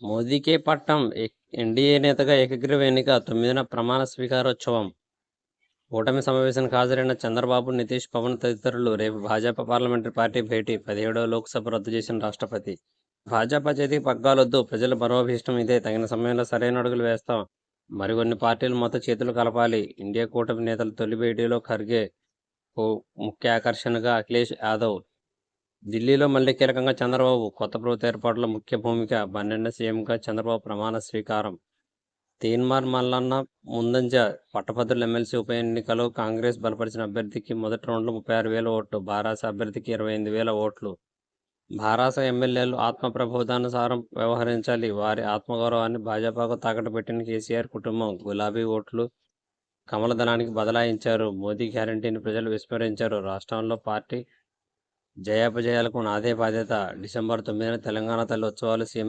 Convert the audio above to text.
మోదీకే పట్టం ఎన్డీఏ నేతగా ఏకగ్రీవ ఎన్నిక 9న ప్రమాణ స్వీకారోత్సవం. కూటమి సమావేశానికి హాజరైన చంద్రబాబు, నితీష్, పవన్ తదితరులు. రేపు భాజపా పార్లమెంటరీ పార్టీ భేటీ. 17వ లోక్సభ రద్దు చేసిన రాష్ట్రపతి. భాజపా చేతికి పగ్గాలొద్దు, ప్రజల మనోభీష్టం ఇదే, తగిన సమయంలో సరైన అడుగులు వేస్తాం. మరికొన్ని పార్టీలు మొత్తం చేతులు కలపాలి. ఇండియా కూటమి నేతల తొలి భేటీలో ఖర్గే ముఖ్య ఆకర్షణగా అఖిలేష్ యాదవ్. ఢిల్లీలో మళ్లీ కీలకంగా చంద్రబాబు. కొత్త ప్రభుత్వ ఏర్పాటులో ముఖ్య భూమిక. 12 సీఎంగా చంద్రబాబు ప్రమాణ స్వీకారం. తీన్మార్ మల్లన్న ముందంజ. పట్టభద్రుల ఎమ్మెల్సీ ఉప ఎన్నికలో కాంగ్రెస్ బలపరిచిన అభ్యర్థికి మొదటి రౌండ్లో 36,000 ఓట్లు, భారాస అభ్యర్థికి 25,000 ఓట్లు. భారాస ఎమ్మెల్యేలు ఆత్మప్రబోధానుసారం వ్యవహరించాలి. వారి ఆత్మగౌరవాన్ని భాజపాకు తాకట్టు పెట్టిన కేసీఆర్ కుటుంబం. గులాబీ ఓట్లు కమలదళానికి బదలాయించారు. మోదీ గ్యారంటీని ప్రజలు విస్మరించారు. రాష్ట్రంలో పార్టీ జయాపజయాలకు నాదే బాధ్యత. డిసెంబర్ 9న తెలంగాణ తల్లి ఉత్సవాలు. సీఎం